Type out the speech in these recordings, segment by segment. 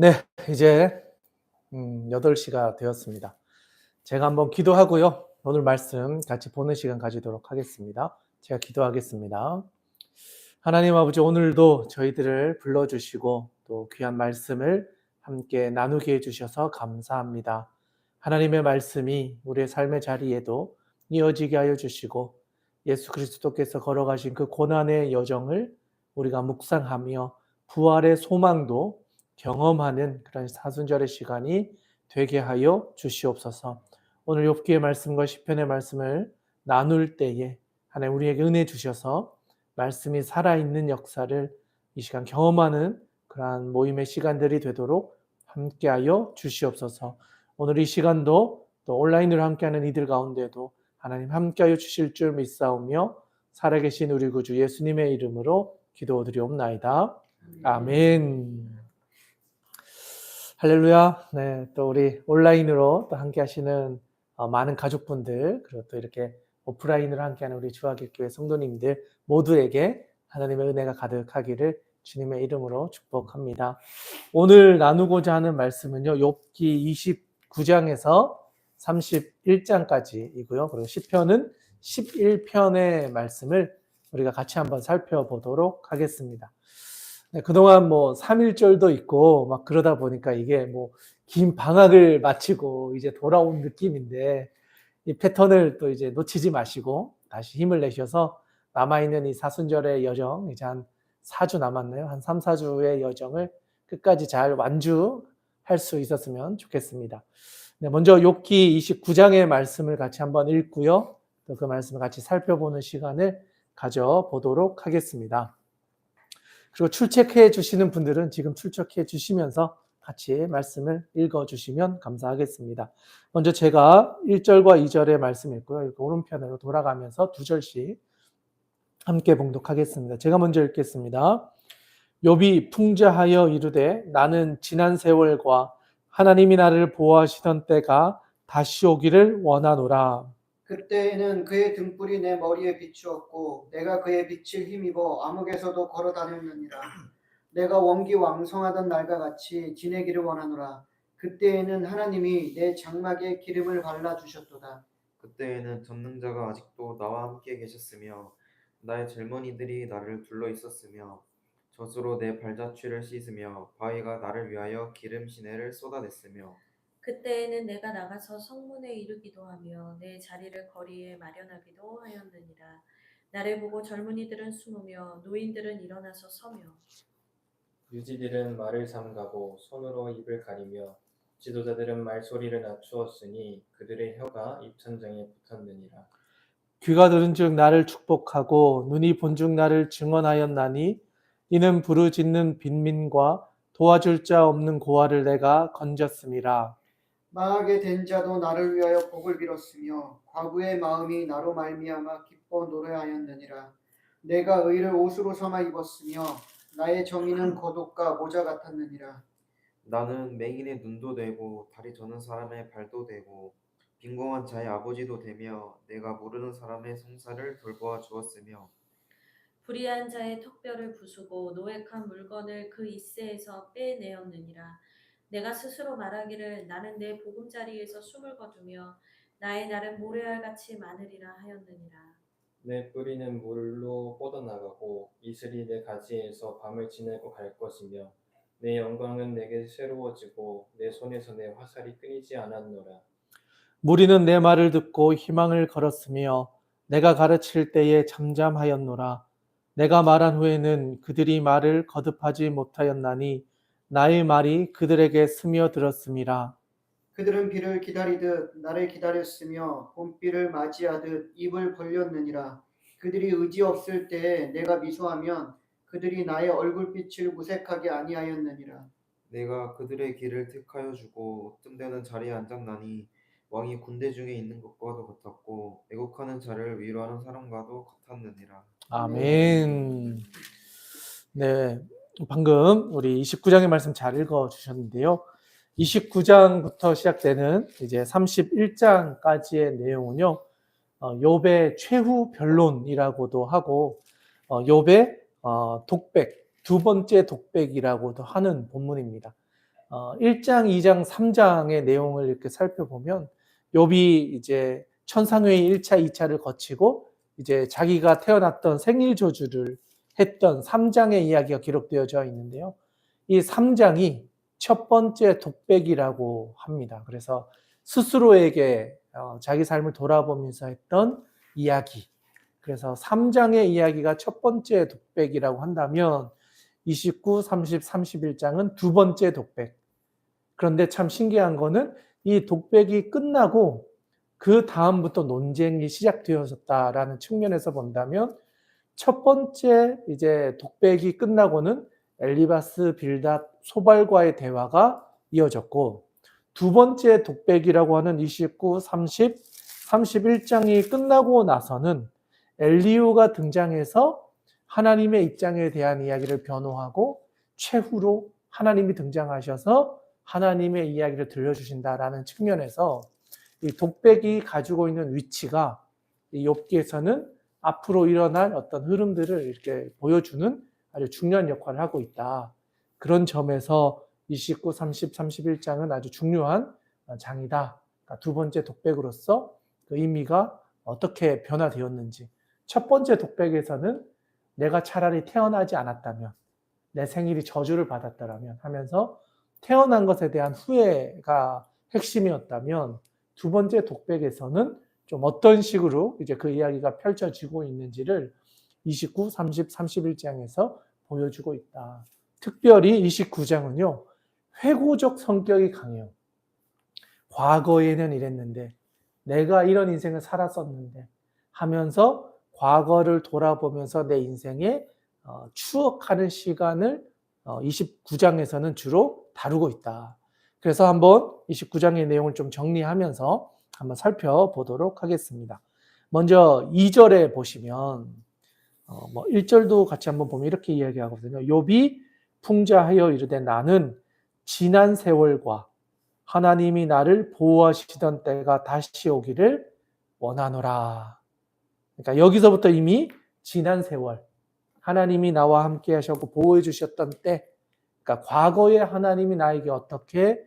네, 이제 8시가 되었습니다. 제가 한번 기도하고요. 오늘 말씀 같이 보는 시간 가지도록 하겠습니다. 제가 기도하겠습니다. 하나님 아버지, 오늘도 저희들을 불러주시고 또 귀한 말씀을 함께 나누게 해주셔서 감사합니다. 하나님의 말씀이 우리의 삶의 자리에도 이어지게 하여 주시고 예수 그리스도께서 걸어가신 그 고난의 여정을 우리가 묵상하며 부활의 소망도 경험하는 그런 사순절의 시간이 되게 하여 주시옵소서. 오늘 욥기의 말씀과 시편의 말씀을 나눌 때에 하나님 우리에게 은혜 주셔서 말씀이 살아있는 역사를 이 시간 경험하는 그러한 모임의 시간들이 되도록 함께하여 주시옵소서. 오늘 이 시간도 또 온라인으로 함께하는 이들 가운데도 하나님 함께하여 주실 줄 믿사오며 살아계신 우리 구주 예수님의 이름으로 기도드리옵나이다. 아멘. 할렐루야. 네, 또 우리 온라인으로 또 함께하시는 많은 가족분들, 그리고 또 이렇게 오프라인으로 함께하는 우리 주하객교회 성도님들 모두에게 하나님의 은혜가 가득하기를 주님의 이름으로 축복합니다. 오늘 나누고자 하는 말씀은요, 욥기 29장에서 31장까지이고요. 그리고 시편은 11편의 말씀을 우리가 같이 한번 살펴보도록 하겠습니다. 네, 그동안 3.1절도 있고 막 그러다 보니까 이게 긴 방학을 마치고 이제 돌아온 느낌인데, 이 패턴을 또 이제 놓치지 마시고 다시 힘을 내셔서 남아있는 이 사순절의 여정, 이제 한 4주 남았네요. 한 3, 4주의 여정을 끝까지 잘 완주할 수 있었으면 좋겠습니다. 네, 먼저 욥기 29장의 말씀을 같이 한번 읽고요. 또 그 말씀을 같이 살펴보는 시간을 가져보도록 하겠습니다. 그리고 출첵해 주시는 분들은 지금 출첵해 주시면서 같이 말씀을 읽어주시면 감사하겠습니다. 먼저 제가 1절과 2절의 말씀 읽고요. 오른편으로 돌아가면서 2절씩 함께 봉독하겠습니다. 제가 먼저 읽겠습니다. 욥이 풍자하여 이르되 나는 지난 세월과 하나님이 나를 보호하시던 때가 다시 오기를 원하노라. 그때에는 그의 등불이 내 머리에 비추었고 내가 그의 빛을 힘입어 암흑에서도 걸어 다녔느니라. 내가 원기 왕성하던 날과 같이 지내기를 원하노라. 그때에는 하나님이 내 장막에 기름을 발라 주셨도다. 그때에는 전능자가 아직도 나와 함께 계셨으며 나의 젊은이들이 나를 둘러 있었으며 젖으로 내 발자취를 씻으며 바위가 나를 위하여 기름 시내를 쏟아냈으며 그때에는 내가 나가서 성문에 이르기도 하며 내 자리를 거리에 마련하기도 하였느니라. 나를 보고 젊은이들은 숨으며 노인들은 일어나서 서며 유지들은 말을 삼가고 손으로 입을 가리며 지도자들은 말소리를 낮추었으니 그들의 혀가 입천장에 붙었느니라. 귀가 들은 즉 나를 축복하고 눈이 본 즉 나를 증언하였나니 이는 부르짖는 빈민과 도와줄 자 없는 고아를 내가 건졌음이라. 망하게 된 자도 나를 위하여 복을 빌었으며 과부의 마음이 나로 말미암아 기뻐 노래하였느니라. 내가 의를 옷으로 삼아 입었으며 나의 정의는 겉옷과 모자 같았느니라. 나는 맹인의 눈도 되고 다리 저는 사람의 발도 되고 빈궁한 자의 아버지도 되며 내가 모르는 사람의 성사를 돌보아 주었으며 불의한 자의 턱뼈를 부수고 노획한 물건을 그 잇새에서 빼내었느니라. 내가 스스로 말하기를 나는 내 보금자리에서 숨을 거두며 나의 날은 모래알같이 많으리라 하였느니라. 내 뿌리는 물로 뻗어나가고 이슬이 내 가지에서 밤을 지내고 갈 것이며 내 영광은 내게 새로워지고 내 손에서 내 화살이 끊이지 않았노라. 무리는 내 말을 듣고 희망을 걸었으며 내가 가르칠 때에 잠잠하였노라. 내가 말한 후에는 그들이 말을 거듭하지 못하였나니 나의 말이 그들에게 스며들었음이라. 그들은 비를 기다리듯 나를 기다렸으며 봄비를 맞이하듯 입을 벌렸느니라. 그들이 의지 없을 때에 내가 미소하면 그들이 나의 얼굴빛을 무색하게 아니하였느니라. 내가 그들의 길을 택하여 주고 뜸되는 자리에 앉았나니 왕이 군대 중에 있는 것과도 같았고 애국하는 자를 위로하는 사람과도 같았느니라. 아멘. 네, 방금 우리 29장의 말씀 잘 읽어주셨는데요. 29장부터 시작되는 이제 31장까지의 내용은요, 욥의 최후 변론이라고도 하고, 욥의 독백, 두 번째 독백이라고도 하는 본문입니다. 1장, 2장, 3장의 내용을 이렇게 살펴보면 욥이 이제 천상회의 1차, 2차를 거치고 이제 자기가 태어났던 생일 저주를 했던 3장의 이야기가 기록되어져 있는데요. 이 3장이 첫 번째 독백이라고 합니다. 그래서 스스로에게 자기 삶을 돌아보면서 했던 이야기. 그래서 3장의 이야기가 첫 번째 독백이라고 한다면 29, 30, 31장은 두 번째 독백. 그런데 참 신기한 거는 이 독백이 끝나고 그 다음부터 논쟁이 시작되어졌다라는 측면에서 본다면 첫 번째 이제 독백이 끝나고는 엘리바스, 빌닷, 소발과의 대화가 이어졌고 두 번째 독백이라고 하는 29, 30, 31장이 끝나고 나서는 엘리후가 등장해서 하나님의 입장에 대한 이야기를 변호하고 최후로 하나님이 등장하셔서 하나님의 이야기를 들려주신다라는 측면에서 이 독백이 가지고 있는 위치가 이 욥기에서는 앞으로 일어날 어떤 흐름들을 이렇게 보여주는 아주 중요한 역할을 하고 있다. 그런 점에서 29, 30, 31장은 아주 중요한 장이다. 그러니까 두 번째 독백으로서 그 의미가 어떻게 변화되었는지. 첫 번째 독백에서는 내가 차라리 태어나지 않았다면, 내 생일이 저주를 받았더라면 하면서 태어난 것에 대한 후회가 핵심이었다면 두 번째 독백에서는 좀 어떤 식으로 이제 그 이야기가 펼쳐지고 있는지를 29, 30, 31장에서 보여주고 있다. 특별히 29장은요, 회고적 성격이 강해요. 과거에는 이랬는데, 내가 이런 인생을 살았었는데 하면서 과거를 돌아보면서 내 인생에 추억하는 시간을 29장에서는 주로 다루고 있다. 그래서 한번 29장의 내용을 좀 정리하면서 한번 살펴보도록 하겠습니다. 먼저 2절에 보시면 1절도 같이 한번 보면 이렇게 이야기하거든요. 욥이 풍자하여 이르되 나는 지난 세월과 하나님이 나를 보호하시던 때가 다시 오기를 원하노라. 그러니까 여기서부터 이미 지난 세월, 하나님이 나와 함께 하셨고 보호해 주셨던 때, 그러니까 과거에 하나님이 나에게 어떻게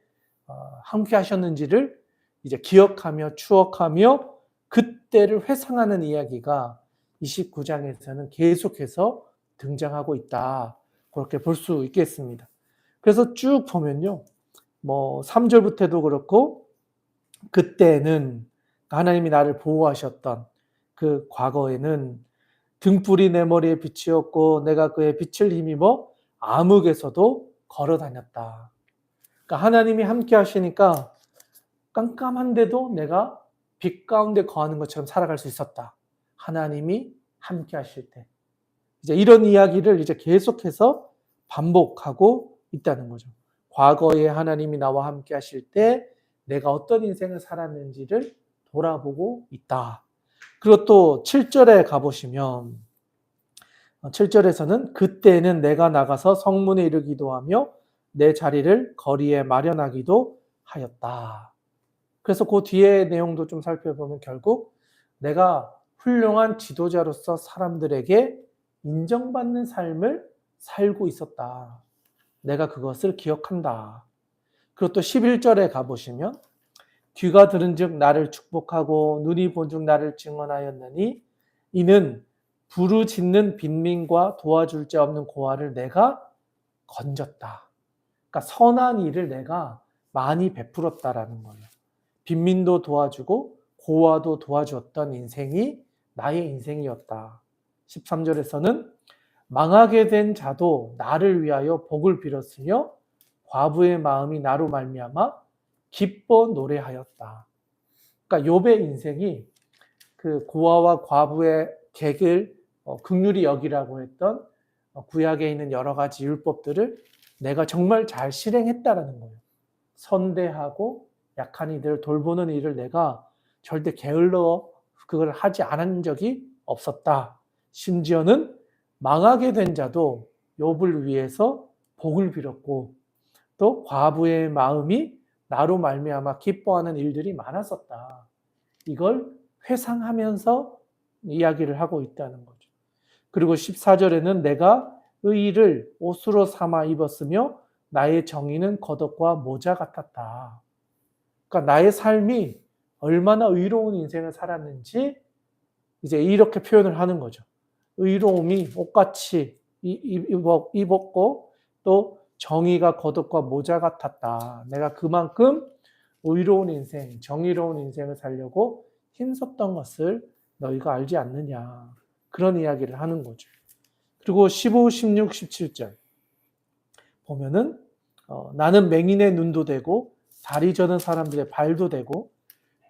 함께 하셨는지를 이제 기억하며 추억하며 그때를 회상하는 이야기가 29장에서는 계속해서 등장하고 있다. 그렇게 볼 수 있겠습니다. 그래서 쭉 보면요. 3절부터도 그렇고 그때는 하나님이 나를 보호하셨던 그 과거에는 등불이 내 머리에 빛이었고 내가 그의 빛을 힘입어 암흑에서도 걸어 다녔다. 그러니까 하나님이 함께 하시니까 깜깜한데도 내가 빛 가운데 거하는 것처럼 살아갈 수 있었다. 하나님이 함께 하실 때. 이제 이런 이야기를 이제 계속해서 반복하고 있다는 거죠. 과거에 하나님이 나와 함께 하실 때 내가 어떤 인생을 살았는지를 돌아보고 있다. 그리고 또 7절에 가보시면 7절에서는 그때는 내가 나가서 성문에 이르기도 하며 내 자리를 거리에 마련하기도 하였다. 그래서 그 뒤에 내용도 좀 살펴보면 결국 내가 훌륭한 지도자로서 사람들에게 인정받는 삶을 살고 있었다. 내가 그것을 기억한다. 그리고 또 11절에 가보시면 귀가 들은 즉 나를 축복하고 눈이 본 즉 나를 증언하였느니 이는 부르짖는 빈민과 도와줄 자 없는 고아를 내가 건졌다. 그러니까 선한 일을 내가 많이 베풀었다라는 거예요. 빈민도 도와주고 고아도 도와주었던 인생이 나의 인생이었다. 13절에서는 망하게 된 자도 나를 위하여 복을 빌었으며 과부의 마음이 나로 말미암아 기뻐 노래하였다. 그러니까 욥의 인생이 그 고아와 과부의 객을 긍휼히 여기라고 했던 구약에 있는 여러 가지 율법들을 내가 정말 잘 실행했다라는 거예요. 선대하고 약한 이들을 돌보는 일을 내가 절대 게을러 그걸 하지 않은 적이 없었다. 심지어는 망하게 된 자도 욥을 위해서 복을 빌었고 또 과부의 마음이 나로 말미암아 기뻐하는 일들이 많았었다. 이걸 회상하면서 이야기를 하고 있다는 거죠. 그리고 14절에는 내가 의의를 옷으로 삼아 입었으며 나의 정의는 겉옷과 모자 같았다. 그러니까 나의 삶이 얼마나 의로운 인생을 살았는지 이제 이렇게 표현을 하는 거죠. 의로움이 옷같이 입었고 또 정의가 겉옷과 모자 같았다. 내가 그만큼 의로운 인생, 정의로운 인생을 살려고 힘썼던 것을 너희가 알지 않느냐. 그런 이야기를 하는 거죠. 그리고 15, 16, 17절 보면은 나는 맹인의 눈도 되고 다리 저는 사람들의 발도 되고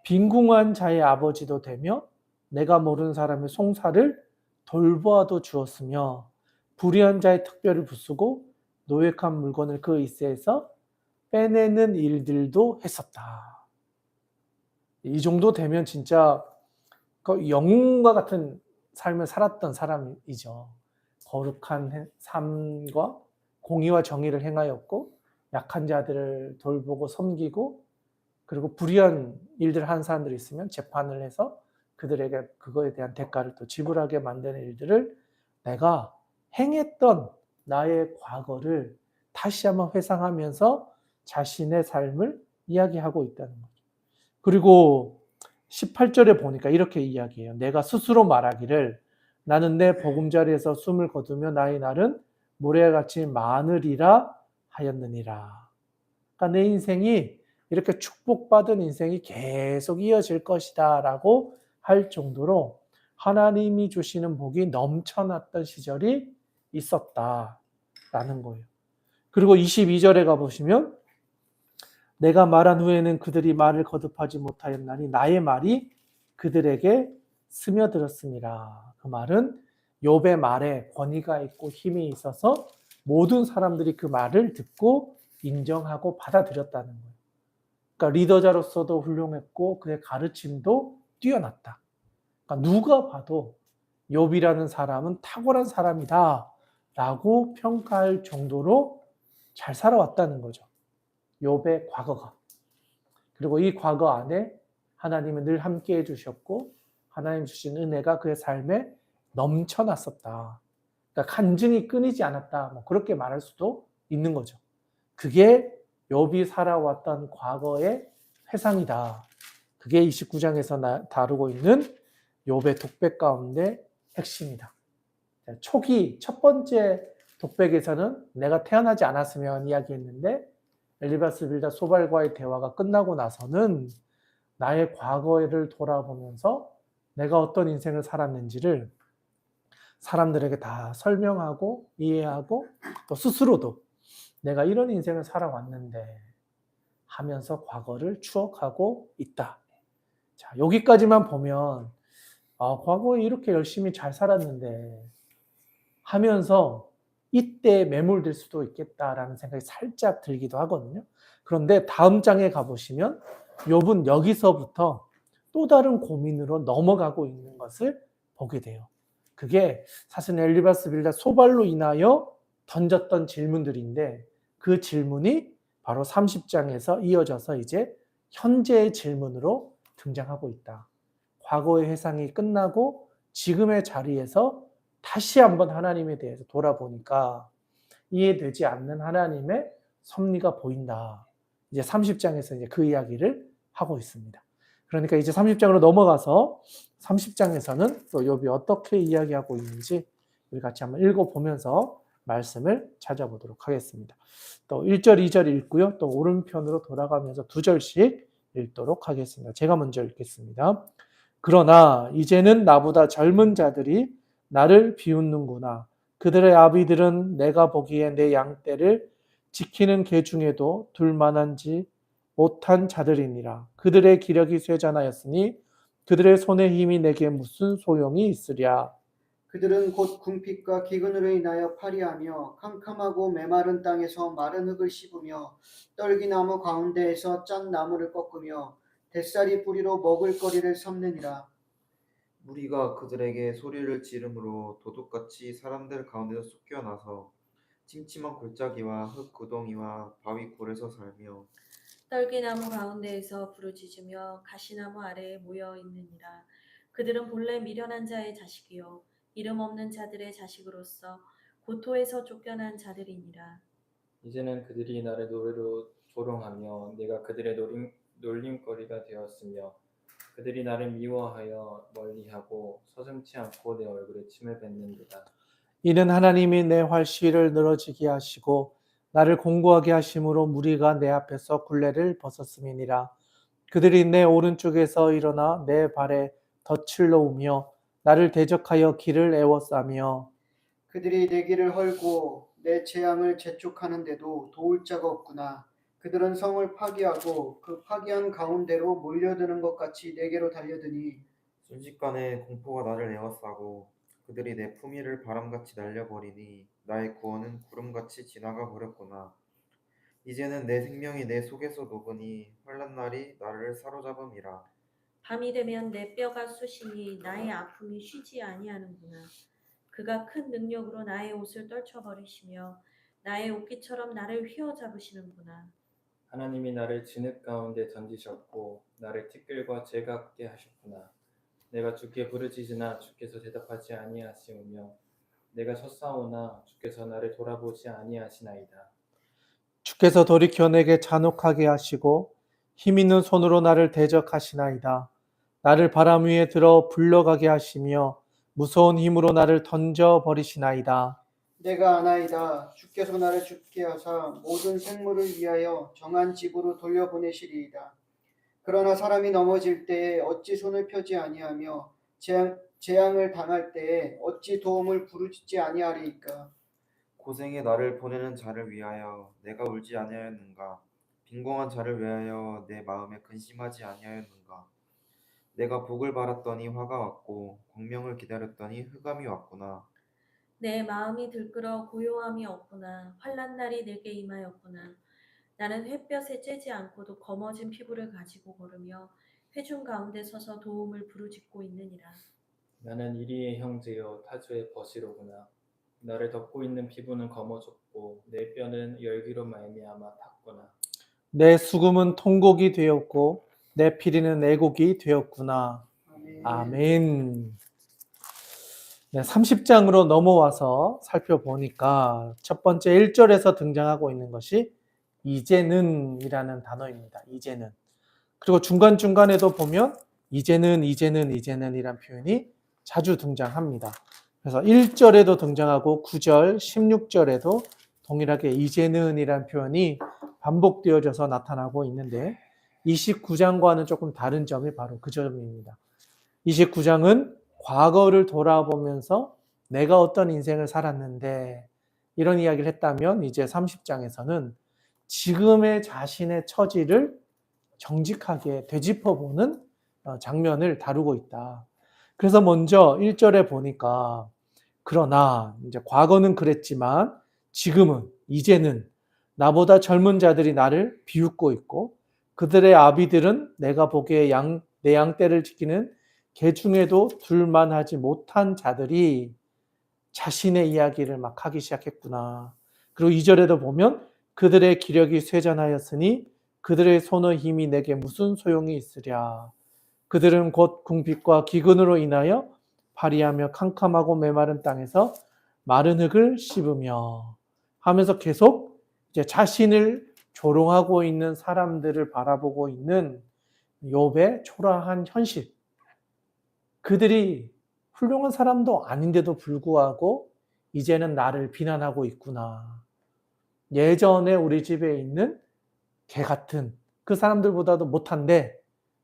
빈궁한 자의 아버지도 되며 내가 모르는 사람의 송사를 돌보아도 주었으며 불의한 자의 특별을 부수고 노획한 물건을 그 이세에서 빼내는 일들도 했었다. 이 정도 되면 진짜 영웅과 같은 삶을 살았던 사람이죠. 거룩한 삶과 공의와 정의를 행하였고 약한 자들을 돌보고 섬기고 그리고 불의한 일들을 하는 사람들이 있으면 재판을 해서 그들에게 그거에 대한 대가를 또 지불하게 만드는 일들을 내가 행했던 나의 과거를 다시 한번 회상하면서 자신의 삶을 이야기하고 있다는 거죠. 그리고 18절에 보니까 이렇게 이야기해요. 내가 스스로 말하기를 나는 내 보금자리에서 숨을 거두며 나의 날은 모래같이 많으리라 하였느니라. 그러니까 내 인생이 이렇게 축복받은 인생이 계속 이어질 것이다 라고 할 정도로 하나님이 주시는 복이 넘쳐났던 시절이 있었다라는 거예요. 그리고 22절에 가보시면 내가 말한 후에는 그들이 말을 거듭하지 못하였나니 나의 말이 그들에게 스며들었습니다. 그 말은 욥의 말에 권위가 있고 힘이 있어서 모든 사람들이 그 말을 듣고 인정하고 받아들였다는 거예요. 그러니까 리더자로서도 훌륭했고 그의 가르침도 뛰어났다. 그러니까 누가 봐도 욥이라는 사람은 탁월한 사람이다 라고 평가할 정도로 잘 살아왔다는 거죠. 욥의 과거가. 그리고 이 과거 안에 하나님은 늘 함께 해주셨고 하나님 주신 은혜가 그의 삶에 넘쳐났었다. 그러니까 간증이 끊이지 않았다. 뭐 그렇게 말할 수도 있는 거죠. 그게 욥이 살아왔던 과거의 회상이다. 그게 29장에서 다루고 있는 욥의 독백 가운데 핵심이다. 초기 첫 번째 독백에서는 내가 태어나지 않았으면 이야기했는데 엘리바스 빌다 소발과의 대화가 끝나고 나서는 나의 과거를 돌아보면서 내가 어떤 인생을 살았는지를 사람들에게 다 설명하고 이해하고 또 스스로도 내가 이런 인생을 살아왔는데 하면서 과거를 추억하고 있다. 자, 여기까지만 보면 과거에 이렇게 열심히 잘 살았는데 하면서 이때 매몰될 수도 있겠다라는 생각이 살짝 들기도 하거든요. 그런데 다음 장에 가보시면 욥은 여기서부터 또 다른 고민으로 넘어가고 있는 것을 보게 돼요. 그게 사실 엘리바스 빌다 소발로 인하여 던졌던 질문들인데 그 질문이 바로 30장에서 이어져서 이제 현재의 질문으로 등장하고 있다. 과거의 회상이 끝나고 지금의 자리에서 다시 한번 하나님에 대해서 돌아보니까 이해되지 않는 하나님의 섭리가 보인다. 이제 30장에서 이제 그 이야기를 하고 있습니다. 그러니까 이제 30장으로 넘어가서 30장에서는 또 욥이 어떻게 이야기하고 있는지 우리 같이 한번 읽어보면서 말씀을 찾아보도록 하겠습니다. 또 1절, 2절 읽고요. 또 오른편으로 돌아가면서 2절씩 읽도록 하겠습니다. 제가 먼저 읽겠습니다. 그러나 이제는 나보다 젊은 자들이 나를 비웃는구나. 그들의 아비들은 내가 보기에 내 양떼를 지키는 개 중에도 둘만한지 못한 자들이니라. 그들의 기력이 쇠잔하였으니 그들의 손의 힘이 내게 무슨 소용이 있으랴. 그들은 곧 궁핍과 기근으로 인하여 파리하며 캄캄하고 메마른 땅에서 마른 흙을 씹으며 떨기나무 가운데에서 짠 나무를 꺾으며 뱃살이 뿌리로 먹을거리를 삼느니라. 무리가 그들에게 소리를 지르므로 도둑같이 사람들 가운데서 쫓겨나서 침침한 골짜기와 흙 구덩이와 바위 굴에서 살며 떨기나무 가운데에서 부르짖으며 가시나무 아래에 모여 있느니라. 그들은 본래 미련한 자의 자식이요 이름 없는 자들의 자식으로서 고토에서 쫓겨난 자들이니라. 이제는 그들이 나를 노래로 조롱하며 내가 그들의 놀림거리가 되었으며 그들이 나를 미워하여 멀리하고 서슴지 않고 내 얼굴에 침을 뱉는도다. 이는 하나님이 내 활시위를 늘어지게 하시고 나를 공고하게 하심으로 무리가 내 앞에서 굴레를 벗었음이니라. 그들이 내 오른쪽에서 일어나 내 발에 덫을 놓으며 나를 대적하여 길을 애워싸며 그들이 내 길을 헐고 내 재앙을 재촉하는데도 도울 자가 없구나. 그들은 성을 파기하고 그 파기한 가운데로 몰려드는 것 같이 내게로 달려드니 순식간에 공포가 나를 에워싸고 그들이 내 품위를 바람같이 날려버리니 나의 구원은 구름같이 지나가 버렸구나. 이제는 내 생명이 내 속에서 녹으니 환난 날이 나를 사로잡음이라. 밤이 되면 내 뼈가 쑤시니 나의 아픔이 쉬지 아니하는구나. 그가 큰 능력으로 나의 옷을 떨쳐버리시며 나의 옷깃처럼 나를 휘어잡으시는구나. 하나님이 나를 진흙 가운데 던지셨고 나를 티끌과 재갑게 하셨구나. 내가 주께 부르짖으나 주께서 대답하지 아니하시오며 내가 섰사오나 주께서 나를 돌아보지 아니하시나이다. 주께서 돌이켜 내게 잔혹하게 하시고 힘 있는 손으로 나를 대적하시나이다. 나를 바람 위에 들어 불러가게 하시며 무서운 힘으로 나를 던져 버리시나이다. 내가 아나이다. 주께서 나를 죽게 하사 모든 생물을 위하여 정한 집으로 돌려보내시리이다. 그러나 사람이 넘어질 때에 어찌 손을 펴지 아니하며 재앙을 당할 때에 어찌 도움을 부르짖지 아니하리이까. 고생에 나를 보내는 자를 위하여 내가 울지 아니하였는가? 빈궁한 자를 위하여 내 마음에 근심하지 아니하였는가? 내가 복을 바랐더니 화가 왔고 광명을 기다렸더니 흑암이 왔구나. 내 마음이 들끓어 고요함이 없구나. 환난 날이 내게 임하였구나. 나는 햇볕에 쬐지 않고도 검어진 피부를 가지고 걸으며 회중 가운데 서서 도움을 부르짖고 있느니라. 나는 이리의 형제여 타주의 벗이로구나. 나를 덮고 있는 피부는 검어졌고 내 뼈는 열기로 말미암아 탔구나. 내 수금은 통곡이 되었고 내 피리는 애곡이 되었구나. 아멘. 아멘. 네, 30장으로 넘어와서 살펴보니까 첫 번째 1절에서 등장하고 있는 것이 이제는이라는 단어입니다. 이제는. 그리고 중간중간에도 보면 이제는 이란 표현이 자주 등장합니다. 그래서 1절에도 등장하고 9절, 16절에도 동일하게 이제는이란 표현이 반복되어져서 나타나고 있는데 29장과는 조금 다른 점이 바로 그 점입니다. 29장은 과거를 돌아보면서 내가 어떤 인생을 살았는데 이런 이야기를 했다면 이제 30장에서는 지금의 자신의 처지를 정직하게 되짚어보는 장면을 다루고 있다. 그래서 먼저 1절에 보니까 그러나 이제 과거는 그랬지만 지금은 이제는 나보다 젊은 자들이 나를 비웃고 있고 그들의 아비들은 내가 보기에 내 양떼를 지키는 개 중에도 둘만하지 못한 자들이 자신의 이야기를 막 하기 시작했구나. 그리고 2절에도 보면 그들의 기력이 쇠잔하였으니 그들의 손의 힘이 내게 무슨 소용이 있으랴. 그들은 곧 궁핍과 기근으로 인하여 파리하며 캄캄하고 메마른 땅에서 마른 흙을 씹으며 하면서 계속 이제 자신을 조롱하고 있는 사람들을 바라보고 있는 욥의 초라한 현실. 그들이 훌륭한 사람도 아닌데도 불구하고 이제는 나를 비난하고 있구나. 예전에 우리 집에 있는 개 같은 그 사람들보다도 못한데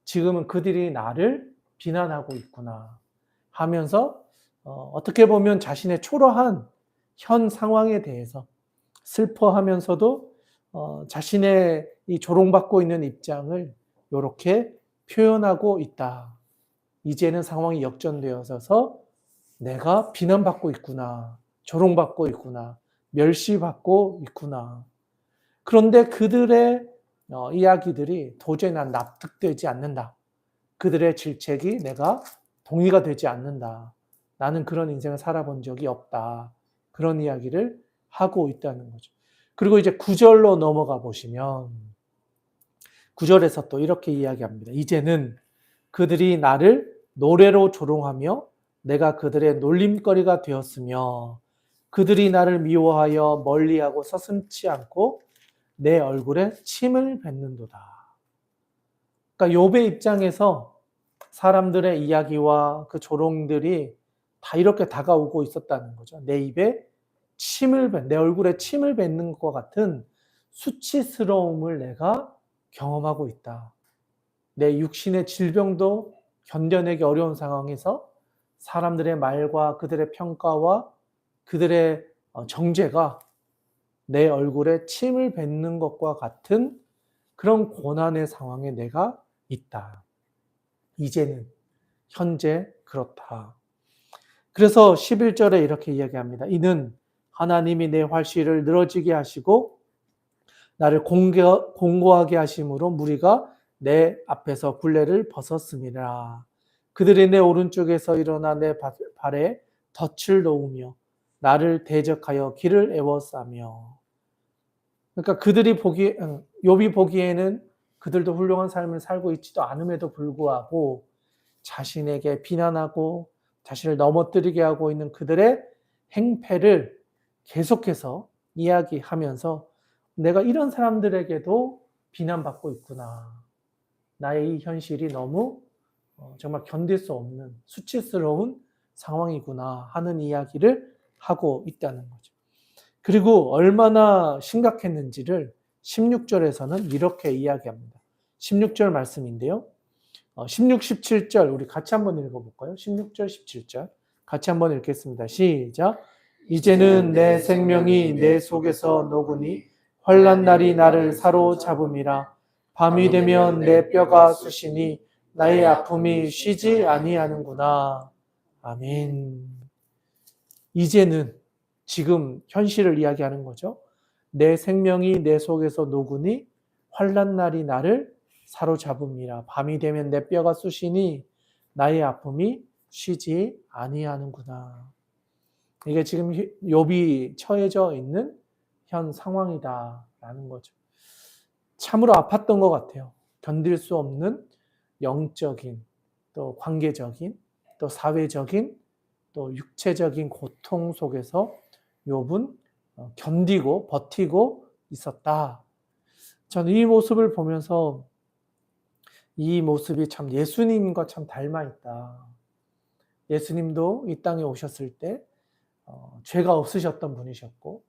지금은 그들이 나를 비난하고 있구나 하면서 어떻게 보면 자신의 초라한 현 상황에 대해서 슬퍼하면서도 자신의 이 조롱받고 있는 입장을 이렇게 표현하고 있다. 이제는 상황이 역전되어서 내가 비난받고 있구나, 조롱받고 있구나, 멸시받고 있구나. 그런데 그들의 이야기들이 도저히 난 납득되지 않는다. 그들의 질책이 내가 동의가 되지 않는다. 나는 그런 인생을 살아본 적이 없다. 그런 이야기를 하고 있다는 거죠. 그리고 이제 9절로 넘어가 보시면 9절에서 또 이렇게 이야기합니다. 이제는 그들이 나를 노래로 조롱하며 내가 그들의 놀림거리가 되었으며 그들이 나를 미워하여 멀리하고 서슴지 않고 내 얼굴에 침을 뱉는도다. 그러니까 욥의 입장에서 사람들의 이야기와 그 조롱들이 다 이렇게 다가오고 있었다는 거죠. 내 입에 내 얼굴에 침을 뱉는 것과 같은 수치스러움을 내가 경험하고 있다. 내 육신의 질병도 견뎌내기 어려운 상황에서 사람들의 말과 그들의 평가와 그들의 정죄가 내 얼굴에 침을 뱉는 것과 같은 그런 고난의 상황에 내가 있다. 이제는 현재 그렇다. 그래서 11절에 이렇게 이야기합니다. 이는 하나님이 내 활시를 늘어지게 하시고 나를 공고하게 하심으로 무리가 내 앞에서 굴레를 벗었음이라. 그들이 내 오른쪽에서 일어나 내 발에 덫을 놓으며 나를 대적하여 길을 애워싸며. 그러니까 욥이 보기에는 그들도 훌륭한 삶을 살고 있지도 않음에도 불구하고 자신에게 비난하고 자신을 넘어뜨리게 하고 있는 그들의 행패를 계속해서 이야기하면서 내가 이런 사람들에게도 비난받고 있구나. 나의 이 현실이 너무 정말 견딜 수 없는 수치스러운 상황이구나 하는 이야기를 하고 있다는 거죠. 그리고 얼마나 심각했는지를 16절에서는 이렇게 이야기합니다. 16절 말씀인데요. 16, 17절 우리 같이 한번 읽어볼까요? 16절, 17절 같이 한번 읽겠습니다. 시작. 이제는 내 생명이 내 속에서 녹으니 환난 날이 나를 사로잡음이라. 밤이 되면 내 뼈가 쑤시니 나의 아픔이 쉬지 아니하는구나. 아멘. 이제는 지금 현실을 이야기하는 거죠. 내 생명이 내 속에서 녹으니 환난 날이 나를 사로잡음이라. 밤이 되면 내 뼈가 쑤시니 나의 아픔이 쉬지 아니하는구나. 이게 지금 욥이 처해져 있는 현 상황이다라는 거죠. 참으로 아팠던 것 같아요. 견딜 수 없는 영적인, 또 관계적인, 또 사회적인, 또 육체적인 고통 속에서 욥은 견디고 버티고 있었다. 저는 이 모습을 보면서 이 모습이 참 예수님과 참 닮아 있다. 예수님도 이 땅에 오셨을 때 죄가 없으셨던 분이셨고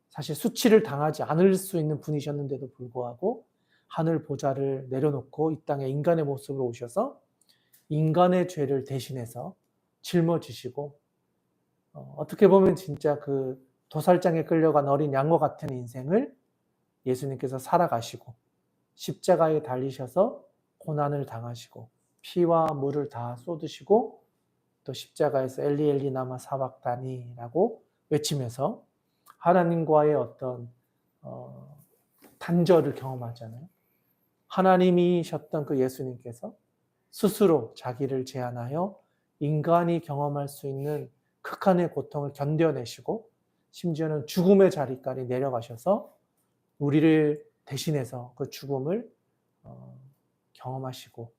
사실 수치를 당하지 않을 수 있는 분이셨는데도 불구하고 하늘 보좌를 내려놓고 이 땅에 인간의 모습으로 오셔서 인간의 죄를 대신해서 짊어지시고 어떻게 보면 진짜 그 도살장에 끌려간 어린 양과 같은 인생을 예수님께서 살아가시고 십자가에 달리셔서 고난을 당하시고 피와 물을 다 쏟으시고 또 십자가에서 엘리 엘리 나마 사박다니라고 외치면서 하나님과의 어떤 단절을 경험하잖아요. 하나님이셨던 그 예수님께서 스스로 자기를 제한하여 인간이 경험할 수 있는 극한의 고통을 견뎌내시고 심지어는 죽음의 자리까지 내려가셔서 우리를 대신해서 그 죽음을 경험하시고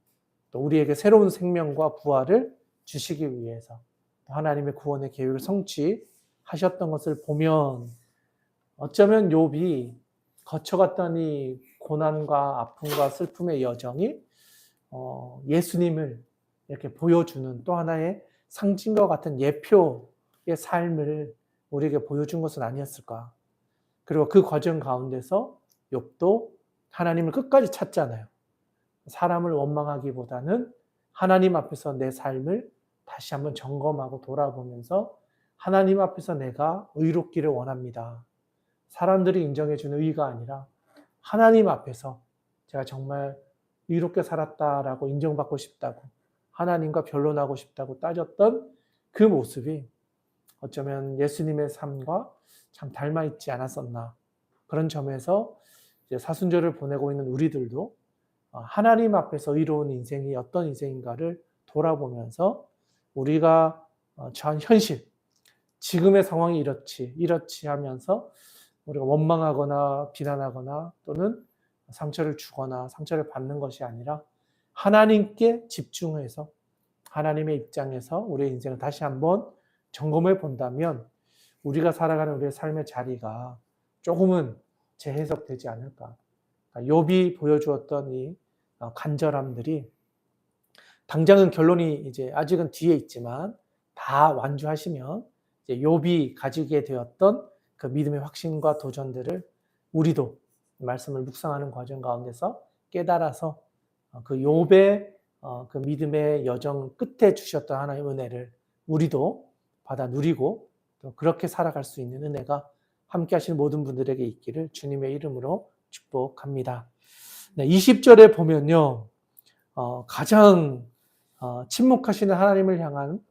또 우리에게 새로운 생명과 부활을 주시기 위해서 하나님의 구원의 계획을 성취하셨던 것을 보면 어쩌면 욥이 거쳐갔던 이 고난과 아픔과 슬픔의 여정이 예수님을 이렇게 보여주는 또 하나의 상징과 같은 예표의 삶을 우리에게 보여준 것은 아니었을까. 그리고 그 과정 가운데서 욥도 하나님을 끝까지 찾잖아요. 사람을 원망하기보다는 하나님 앞에서 내 삶을 다시 한번 점검하고 돌아보면서 하나님 앞에서 내가 의롭기를 원합니다. 사람들이 인정해주는 의가 아니라 하나님 앞에서 제가 정말 의롭게 살았다라고 인정받고 싶다고 하나님과 변론하고 싶다고 따졌던 그 모습이 어쩌면 예수님의 삶과 참 닮아있지 않았었나. 그런 점에서 이제 사순절을 보내고 있는 우리들도 하나님 앞에서 의로운 인생이 어떤 인생인가를 돌아보면서 우리가 처한 현실, 지금의 상황이 이렇지 하면서 우리가 원망하거나 비난하거나 또는 상처를 주거나 상처를 받는 것이 아니라 하나님께 집중해서 하나님의 입장에서 우리의 인생을 다시 한번 점검해 본다면 우리가 살아가는 우리의 삶의 자리가 조금은 재해석되지 않을까. 그러니까 욥이 보여주었던 이 간절함들이 당장은 결론이 이제 아직은 뒤에 있지만 다 완주하시면 이제 욥이 가지게 되었던 그 믿음의 확신과 도전들을 우리도 말씀을 묵상하는 과정 가운데서 깨달아서 그 욥의 그 믿음의 여정 끝에 주셨던 하나님의 은혜를 우리도 받아 누리고 또 그렇게 살아갈 수 있는 은혜가 함께 하시는 모든 분들에게 있기를 주님의 이름으로 축복합니다. 네, 20절에 보면요. 가장 침묵하시는 하나님을 향한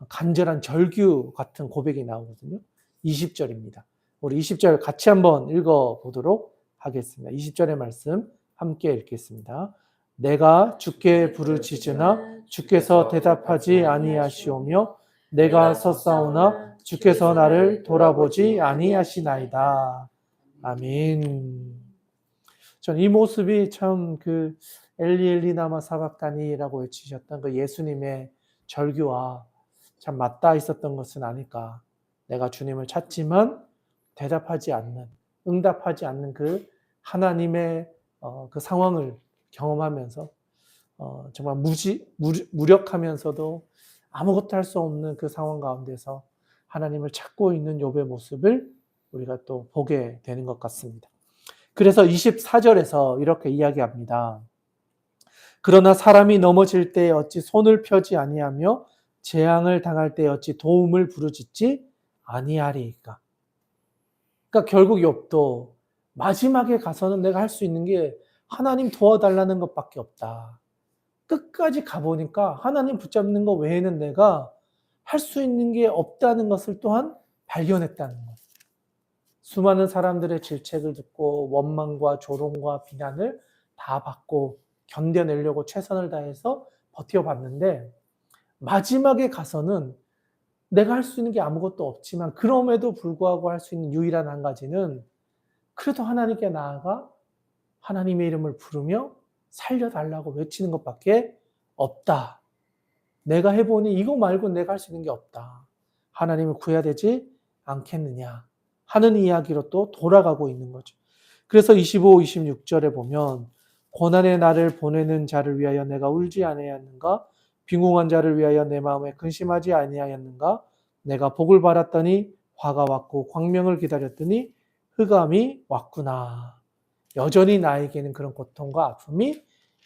간절한 절규 같은 고백이 나오거든요. 20절입니다. 우리 20절 같이 한번 읽어보도록 하겠습니다. 20절의 말씀 함께 읽겠습니다. 내가 주께 부르짖으나 주께서 대답하지 아니하시오며 내가 섰사오나 주께서 나를 돌아보지 아니하시나이다. 아멘. 전 이 모습이 참 그 엘리 엘리 나마 사박다니라고 외치셨던 그 예수님의 절규와 참 맞닿아 있었던 것은 아닐까. 내가 주님을 찾지만 대답하지 않는, 응답하지 않는 그 하나님의 그 상황을 경험하면서 정말 무력하면서도 아무것도 할 수 없는 그 상황 가운데서 하나님을 찾고 있는 욥의 모습을 우리가 또 보게 되는 것 같습니다. 그래서 24절에서 이렇게 이야기합니다. 그러나 사람이 넘어질 때에 어찌 손을 펴지 아니하며 재앙을 당할 때에 어찌 도움을 부르짖지 아니하리이까. 그러니까 결국 욥도 마지막에 가서는 내가 할 수 있는 게 하나님 도와달라는 것밖에 없다. 끝까지 가보니까 하나님 붙잡는 것 외에는 내가 할 수 있는 게 없다는 것을 또한 발견했다는 것. 수많은 사람들의 질책을 듣고 원망과 조롱과 비난을 다 받고 견뎌내려고 최선을 다해서 버텨봤는데 마지막에 가서는 내가 할 수 있는 게 아무것도 없지만 그럼에도 불구하고 할 수 있는 유일한 한 가지는 그래도 하나님께 나아가 하나님의 이름을 부르며 살려달라고 외치는 것밖에 없다. 내가 해보니 이거 말고 내가 할 수 있는 게 없다. 하나님을 구해야 되지 않겠느냐 하는 이야기로 또 돌아가고 있는 거죠. 그래서 25, 26절에 보면 고난의 날을 보내는 자를 위하여 내가 울지 아니하였는가? 빈궁한 자를 위하여 내 마음에 근심하지 아니하였는가? 내가 복을 바랐더니 화가 왔고 광명을 기다렸더니 흑암이 왔구나. 여전히 나에게는 그런 고통과 아픔이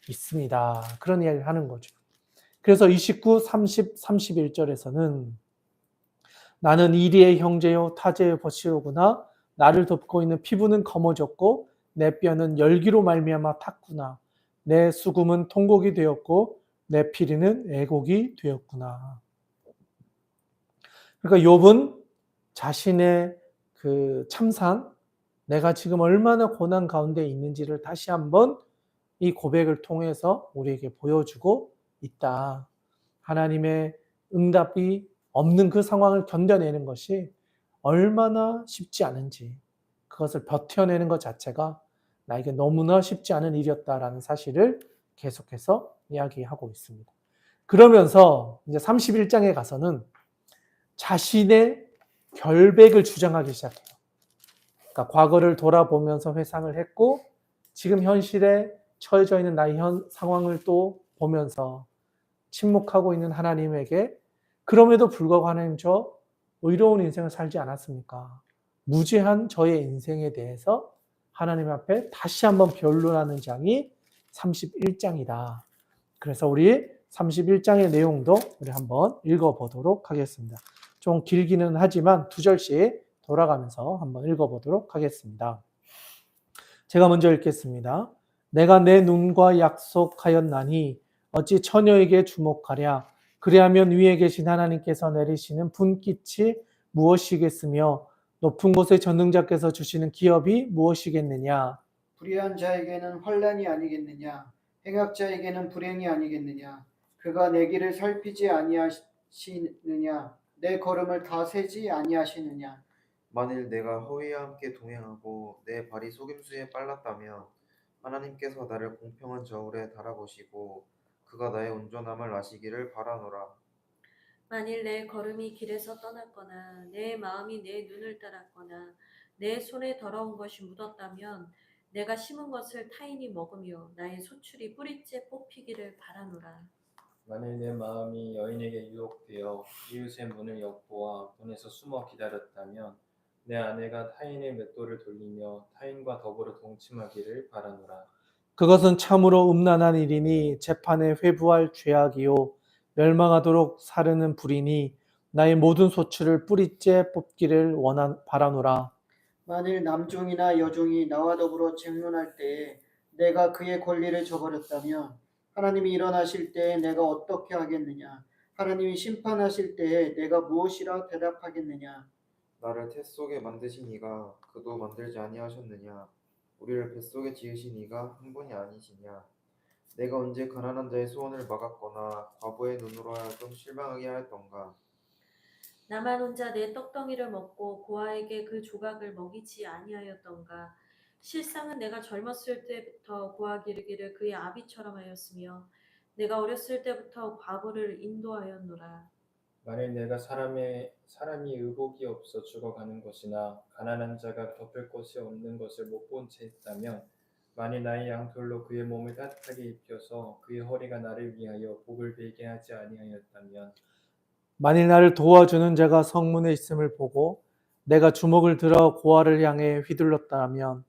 있습니다. 그런 이야기를 하는 거죠. 그래서 29, 30, 31절에서는 나는 이리의 형제요 타제의 벗이로구나. 나를 덮고 있는 피부는 검어졌고 내 뼈는 열기로 말미암아 탔구나. 내 수금은 통곡이 되었고 내 피리는 애곡이 되었구나. 그러니까 욥은 자신의 그 참상, 내가 지금 얼마나 고난 가운데 있는지를 다시 한번 이 고백을 통해서 우리에게 보여주고 있다. 하나님의 응답이 없는 그 상황을 견뎌내는 것이 얼마나 쉽지 않은지, 그것을 버텨내는 것 자체가 나에게 너무나 쉽지 않은 일이었다라는 사실을 계속해서 이야기하고 있습니다. 그러면서 이제 31장에 가서는 자신의 결백을 주장하기 시작해요. 그러니까 과거를 돌아보면서 회상을 했고 지금 현실에 처해져 있는 나의 상황을 또 보면서 침묵하고 있는 하나님에게 그럼에도 불구하고 하나님 저 의로운 인생을 살지 않았습니까? 무죄한 저의 인생에 대해서 하나님 앞에 다시 한번 변론하는 장이 31장이다. 그래서 우리 31장의 내용도 우리 한번 읽어보도록 하겠습니다. 좀 길기는 하지만 두 절씩 돌아가면서 한번 읽어보도록 하겠습니다. 제가 먼저 읽겠습니다. 내가 내 눈과 약속하였나니 어찌 처녀에게 주목하랴. 그리하면 위에 계신 하나님께서 내리시는 분깃이 무엇이겠으며 높은 곳의 전능자께서 주시는 기업이 무엇이겠느냐. 불의한 자에게는 환난이 아니겠느냐? 행악자에게는 불행이 아니겠느냐? 그가 내 길을 살피지 아니하시느냐? 내 걸음을 다 세지 아니하시느냐? 만일 내가 허위와 함께 동행하고 내 발이 속임수에 빨랐다면 하나님께서 나를 공평한 저울에 달아보시고 그가 나의 온전함을 아시기를 바라노라. 만일 내 걸음이 길에서 떠났거나 내 마음이 내 눈을 따랐거나 내 손에 더러운 것이 묻었다면 내가 심은 것을 타인이 먹으며 나의 소출이 뿌리째 뽑히기를 바라노라. 만일 내 마음이 여인에게 유혹되어 이웃의 문을 엿보아 문에서 숨어 기다렸다면 내 아내가 타인의 맷돌을 돌리며 타인과 더불어 동침하기를 바라노라. 그것은 참으로 음란한 일이니 재판에 회부할 죄악이요 멸망하도록 사르는 불이니 나의 모든 소출을 뿌리째 뽑기를 바라노라. 만일 남종이나 여종이 나와 더불어 쟁론할 때에 내가 그의 권리를 저버렸다면 하나님이 일어나실 때에 내가 어떻게 하겠느냐? 하나님이 심판하실 때에 내가 무엇이라 대답하겠느냐? 나를 태 속에 만드신 이가 그도 만들지 아니하셨느냐? 우리를 뱃속에 지으신 이가 한 분이 아니시냐? 내가 언제 가난한 자의 소원을 막았거나 과부의 눈으로 하여금 실망하게 하였던가? 나만 혼자 내 떡덩이를 먹고 고아에게 그 조각을 먹이지 아니하였던가. 실상은 내가 젊었을 때부터 고아 기르기를 그의 아비처럼 하였으며 내가 어렸을 때부터 과부를 인도하였노라. 만일 내가 사람이 의복이 없어 죽어가는 것이나 가난한 자가 덮을 것이 없는 것을 못 본 채 했다면 만일 나의 양털로 그의 몸을 따뜻하게 입혀서 그의 허리가 나를 위하여 복을 베게 하지 아니하였다면 만일 나를 도와주는 자가 성문에 있음을 보고 내가 주먹을 들어 고아를 향해 휘둘렀다면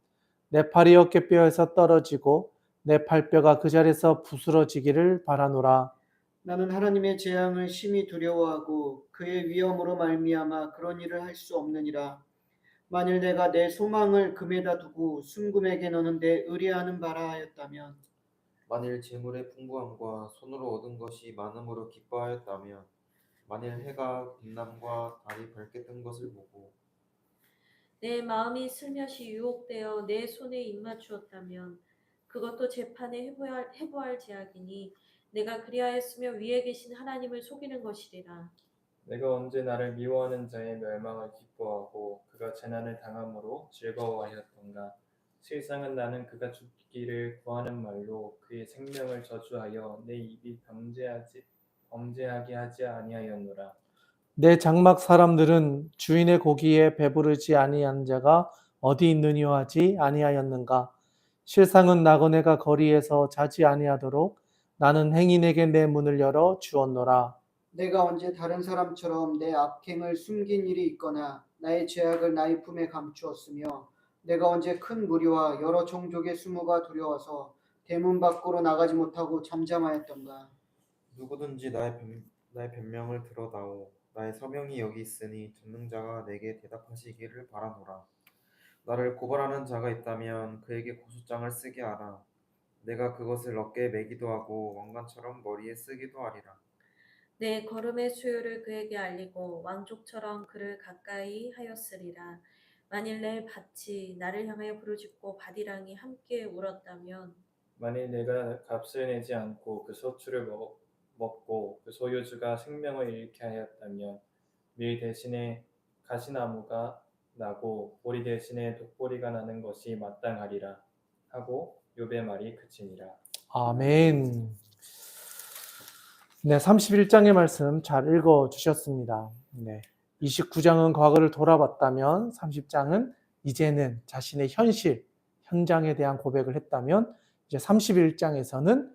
내 팔이 어깨뼈에서 떨어지고 내 팔뼈가 그 자리에서 부스러지기를 바라노라. 나는 하나님의 재앙을 심히 두려워하고 그의 위엄으로 말미암아 그런 일을 할 수 없느니라. 만일 내가 내 소망을 금에다 두고 순금에게 넣는데 의뢰하는 바라 하였다면 만일 재물의 풍부함과 손으로 얻은 것이 많음으로 기뻐하였다면 만일 해가 빛남과 달이 밝게 뜬 것을 보고 내 마음이 슬며시 유혹되어 내 손에 입맞추었다면 그것도 재판에 해부할 제약이니 내가 그리하였으며 위에 계신 하나님을 속이는 것이리라. 내가 언제 나를 미워하는 자의 멸망을 기뻐하고 그가 재난을 당함으로 즐거워하였던가. 실상은 나는 그가 죽기를 구하는 말로 그의 생명을 저주하여 내 입이 범죄하게 하지 아니하였노라. 내 장막 사람들은 주인의 고기에 배부르지 아니한 자가 어디 있느뇨 하지 아니하였는가. 실상은 나그네가 거리에서 자지 아니하도록 나는 행인에게 내 문을 열어 주었노라. 내가 언제 다른 사람처럼 내 악행을 숨긴 일이 있거나 나의 죄악을 나의 품에 감추었으며 내가 언제 큰 무리와 여러 종족의 수모가 두려워서 대문 밖으로 나가지 못하고 잠잠하였던가. 누구든지 나의 변명을 들어다오. 나의 서명이 여기 있으니 전능자가 내게 대답하시기를 바라노라. 나를 고발하는 자가 있다면 그에게 고소장을 쓰게 하라. 내가 그것을 어깨에 매기도 하고 왕관처럼 머리에 쓰기도 하리라. 내 걸음의 수요를 그에게 알리고 왕족처럼 그를 가까이 하였으리라. 만일 내 밭이 나를 향하여 부르짖고 바디랑이 함께 울었다면 만일 내가 값을 내지 않고 그 소출을 먹고 그 소유주가 생명을 잃게 하였다면 밀 대신에 가시나무가 나고 보리 대신에 독보리가 나는 것이 마땅하리라 하고 욥의 말이 그치니라. 아멘. 네, 31장의 말씀 잘 읽어 주셨습니다. 네. 29장은 과거를 돌아봤다면 30장은 이제는 자신의 현장에 대한 고백을 했다면 이제 31장에서는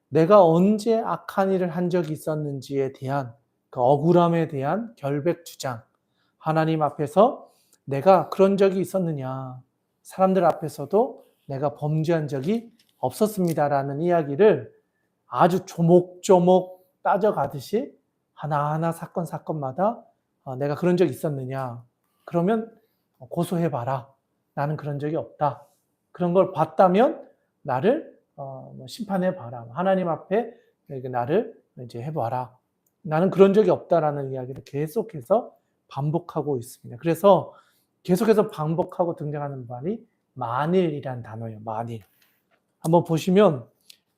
내가 언제 악한 일을 한 적이 있었는지에 대한 그 억울함에 대한 결백 주장. 하나님 앞에서 내가 그런 적이 있었느냐. 사람들 앞에서도 내가 범죄한 적이 없었습니다라는 이야기를 아주 조목조목 따져가듯이 하나하나 사건마다 내가 그런 적이 있었느냐. 그러면 고소해봐라. 나는 그런 적이 없다. 그런 걸 봤다면 나를 심판해봐라. 하나님 앞에 나를 이제 해봐라. 나는 그런 적이 없다라는 이야기를 계속해서 반복하고 있습니다. 그래서 계속해서 반복하고 등장하는 말이 만일이란 단어예요. 만일. 한번 보시면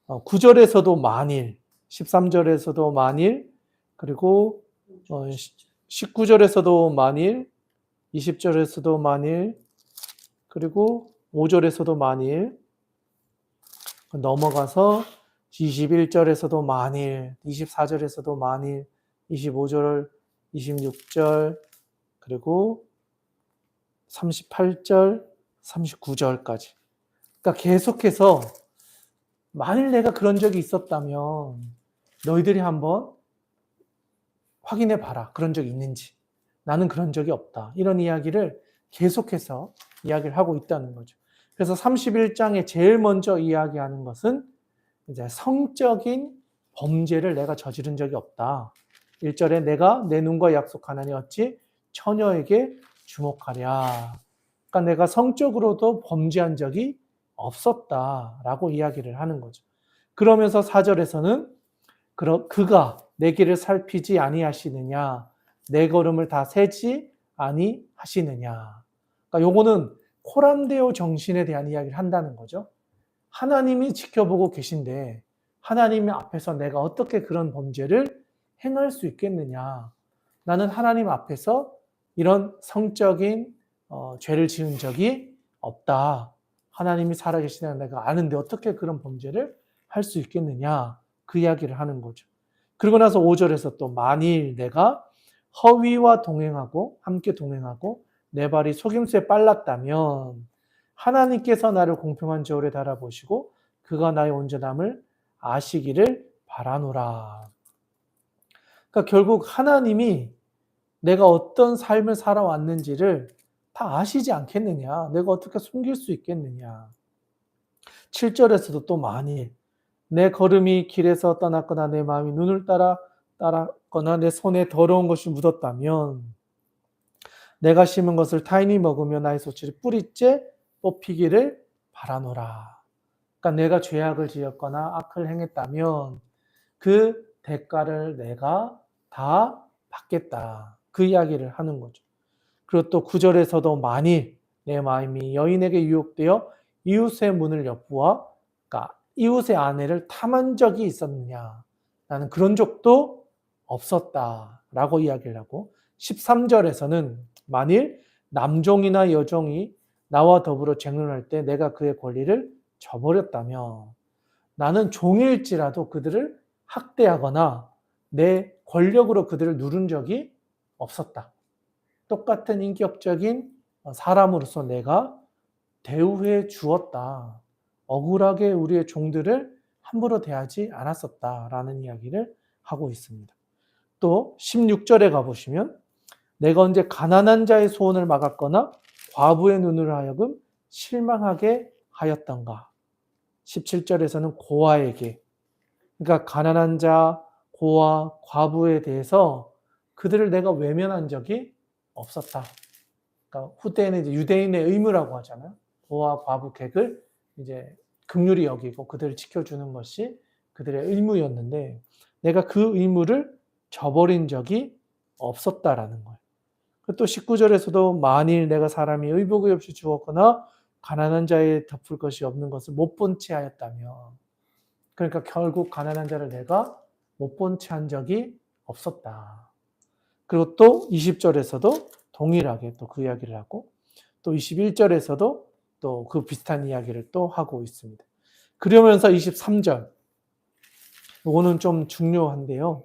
9절에서도 만일, 13절에서도 만일, 그리고 19절에서도 만일, 20절에서도 만일, 그리고 5절에서도 만일, 넘어가서 21절에서도 만일, 24절에서도 만일, 25절, 26절, 그리고 38절, 39절까지. 그러니까 계속해서 만일 내가 그런 적이 있었다면 너희들이 한번 확인해 봐라. 그런 적이 있는지. 나는 그런 적이 없다. 이런 이야기를 계속해서 이야기를 하고 있다는 거죠. 그래서 31장에 제일 먼저 이야기하는 것은 이제 성적인 범죄를 내가 저지른 적이 없다. 1절에 내가 내 눈과 약속하나니 어찌 처녀에게 주목하랴. 그러니까 내가 성적으로도 범죄한 적이 없었다라고 이야기를 하는 거죠. 그러면서 4절에서는 그가 내 길을 살피지 아니하시느냐, 내 걸음을 다 세지 아니하시느냐. 그러니까 요거는 코람데오 정신에 대한 이야기를 한다는 거죠. 하나님이 지켜보고 계신데 하나님 앞에서 내가 어떻게 그런 범죄를 행할 수 있겠느냐. 나는 하나님 앞에서 이런 성적인 죄를 지은 적이 없다. 하나님이 살아계시다는 내가 아는데 어떻게 그런 범죄를 할 수 있겠느냐. 그 이야기를 하는 거죠. 그리고 나서 5절에서 또 만일 내가 허위와 동행하고 함께 동행하고 내 발이 속임수에 빨랐다면 하나님께서 나를 공평한 저울에 달아보시고 그가 나의 온전함을 아시기를 바라노라. 그러니까 결국 하나님이 내가 어떤 삶을 살아왔는지를 다 아시지 않겠느냐. 내가 어떻게 숨길 수 있겠느냐. 7절에서도 또 만일 내 걸음이 길에서 떠났거나 내 마음이 눈을 따랐거나 내 손에 더러운 것이 묻었다면 내가 심은 것을 타인이 먹으며 나의 소출이 뿌리째 뽑히기를 바라노라. 그러니까 내가 죄악을 지었거나 악을 행했다면 그 대가를 내가 다 받겠다. 그 이야기를 하는 거죠. 그리고 또 9절에서도 만일 내 마음이 여인에게 유혹되어 이웃의 문을 엿보아 그러니까 이웃의 아내를 탐한 적이 있었느냐. 나는 그런 적도 없었다라고 이야기를 하고 13절에서는 만일 남종이나 여종이 나와 더불어 쟁론할 때 내가 그의 권리를 저버렸다며 나는 종일지라도 그들을 학대하거나 내 권력으로 그들을 누른 적이 없었다. 똑같은 인격적인 사람으로서 내가 대우해 주었다. 억울하게 우리의 종들을 함부로 대하지 않았었다라는 이야기를 하고 있습니다. 또 16절에 가보시면 내가 언제 가난한 자의 소원을 막았거나 과부의 눈을 하여금 실망하게 하였던가. 17절에서는 고아에게 그러니까 가난한 자, 고아, 과부에 대해서 그들을 내가 외면한 적이 없었다. 그러니까 후대에는 이제 유대인의 의무라고 하잖아요. 고아, 과부, 객을 이제 긍휼히 여기고 그들을 지켜주는 것이 그들의 의무였는데 내가 그 의무를 저버린 적이 없었다라는 거예요. 또 19절에서도 만일 내가 사람이 의복이 없이 죽었거나 가난한 자에 덮을 것이 없는 것을 못 본 채 하였다며 그러니까 결국 가난한 자를 내가 못 본 채 한 적이 없었다. 그리고 또 20절에서도 동일하게 또 그 이야기를 하고 또 21절에서도 또 그 비슷한 이야기를 또 하고 있습니다. 그러면서 23절 이거는 좀 중요한데요.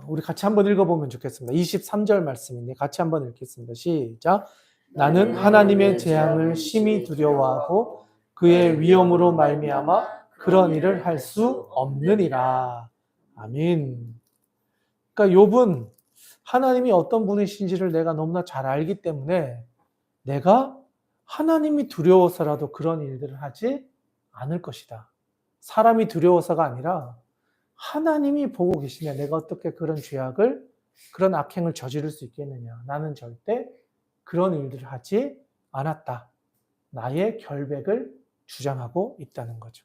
우리 같이 한번 읽어보면 좋겠습니다. 23절 말씀인데 같이 한번 읽겠습니다. 시작. 나는 하나님의 재앙을 심히 두려워하고 그의 위엄으로 말미암아 그런 일을 할 수 없느니라. 아멘. 그러니까 욥은 하나님이 어떤 분이신지를 내가 너무나 잘 알기 때문에 내가 하나님이 두려워서라도 그런 일들을 하지 않을 것이다. 사람이 두려워서가 아니라 하나님이 보고 계시냐. 내가 어떻게 그런 죄악을, 그런 악행을 저지를 수 있겠느냐. 나는 절대 그런 일들을 하지 않았다. 나의 결백을 주장하고 있다는 거죠.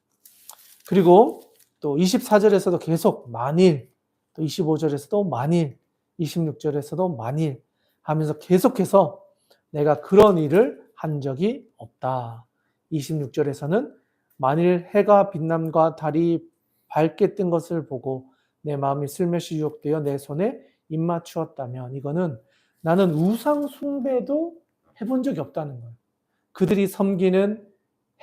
그리고 또 24절에서도 계속 만일, 또 25절에서도 만일, 26절에서도 만일 하면서 계속해서 내가 그런 일을 한 적이 없다. 26절에서는 만일 해가 빛남과 달이 밝게 뜬 것을 보고 내 마음이 슬며시 유혹되어 내 손에 입맞추었다면 이거는 나는 우상 숭배도 해본 적이 없다는 거예요. 그들이 섬기는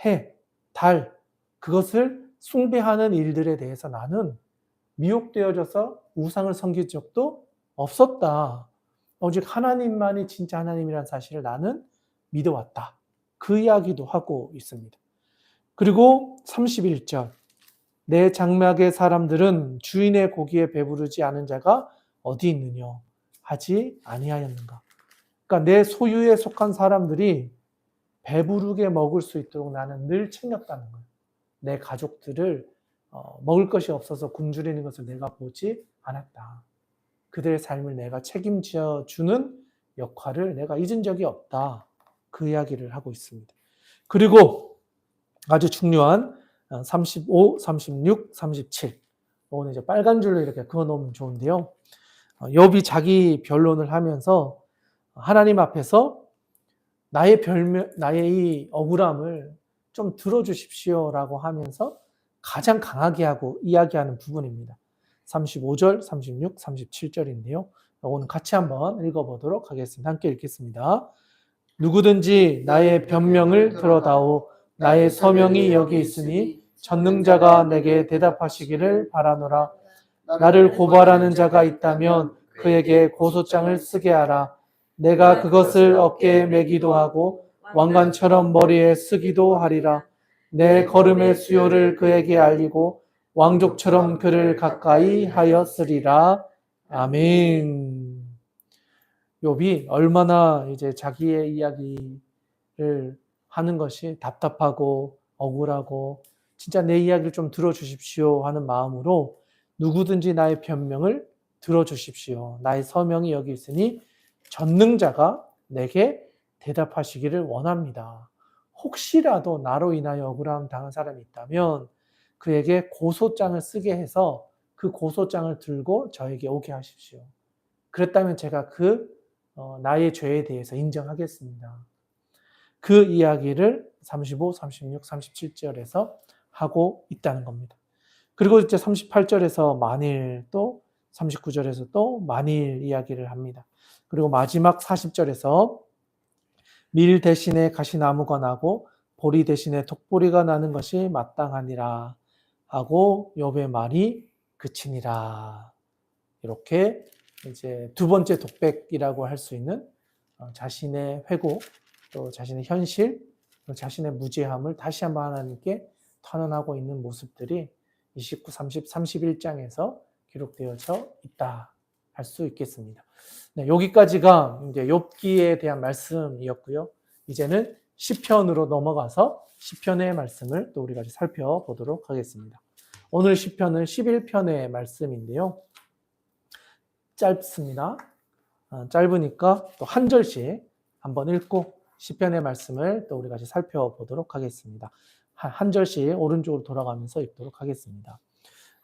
해, 달, 그것을 숭배하는 일들에 대해서 나는 미혹되어져서 우상을 섬긴 적도 없었다. 오직 하나님만이 진짜 하나님이라는 사실을 나는 믿어왔다. 그 이야기도 하고 있습니다. 그리고 31절. 내 장막의 사람들은 주인의 고기에 배부르지 않은 자가 어디 있느냐 하지 아니하였는가. 그러니까 내 소유에 속한 사람들이 배부르게 먹을 수 있도록 나는 늘 챙겼다는 거예요. 내 가족들을 먹을 것이 없어서 굶주리는 것을 내가 보지 않았다. 그들의 삶을 내가 책임져 주는 역할을 내가 잊은 적이 없다. 그 이야기를 하고 있습니다. 그리고 아주 중요한 35, 36, 37. 오늘 이제 빨간 줄로 이렇게 그어 놓으면 좋은데요. 욥이 자기 변론을 하면서 하나님 앞에서 나의 이 억울함을 좀 들어주십시오라고 하면서 가장 강하게 하고 이야기하는 부분입니다. 35절, 36, 37절인데요. 오늘 같이 한번 읽어보도록 하겠습니다. 함께 읽겠습니다. 누구든지 나의 변명을 들어다오. 나의 서명이 여기 있으니 전능자가 내게 대답하시기를 바라노라. 나를 고발하는 자가 있다면 그에게 고소장을 쓰게 하라. 내가 그것을 어깨에 매기도 하고 왕관처럼 머리에 쓰기도 하리라. 내 걸음의 수요를 그에게 알리고 왕족처럼 그를 가까이 하였으리라. 아멘. 욥이 얼마나 이제 자기의 이야기를 하는 것이 답답하고 억울하고 진짜 내 이야기를 좀 들어주십시오 하는 마음으로 누구든지 나의 변명을 들어주십시오. 나의 서명이 여기 있으니 전능자가 내게 대답하시기를 원합니다. 혹시라도 나로 인하여 억울함 당한 사람이 있다면 그에게 고소장을 쓰게 해서 그 고소장을 들고 저에게 오게 하십시오. 그랬다면 제가 나의 죄에 대해서 인정하겠습니다. 그 이야기를 35, 36, 37절에서 하고 있다는 겁니다. 그리고 이제 38절에서 만일 또 39절에서 또 만일 이야기를 합니다. 그리고 마지막 40절에서 밀 대신에 가시나무가 나고 보리 대신에 독보리가 나는 것이 마땅하니라 하고 욥의 말이 그치니라. 이렇게 이제 두 번째 독백이라고 할 수 있는 자신의 회고 또 자신의 현실, 또 자신의 무죄함을 다시 한번 하나님께 탄원하고 있는 모습들이 29, 30, 31장에서 기록되어져 있다 할 수 있겠습니다. 네, 여기까지가 이제 욥기에 대한 말씀이었고요. 이제는 시편으로 넘어가서 시편의 말씀을 또 우리가 살펴보도록 하겠습니다. 오늘 시편은 11편의 말씀인데요. 짧습니다. 짧으니까 또 한 절씩 한번 읽고 시편의 말씀을 또 우리 같이 살펴보도록 하겠습니다. 한 절씩 오른쪽으로 돌아가면서 읽도록 하겠습니다.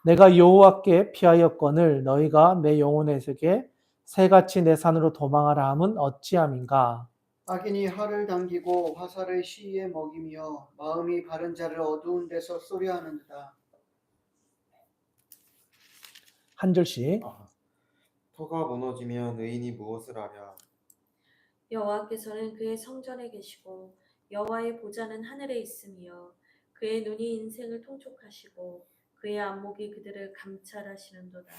내가 여호와께 피하였거늘 너희가 내 영혼에게 새같이 내 산으로 도망하라 함은 어찌함인가. 악인이 활을 당기고 화살을 시위에 먹이며 마음이 바른 자를 어두운 데서 쏘려하는도다. 한 절씩. 터가 무너지면 의인이 무엇을 하랴. 여호와께서는 그의 성전에 계시고 여호와의 보좌는 하늘에 있으며 그의 눈이 인생을 통촉하시고 그의 안목이 그들을 감찰하시는도다.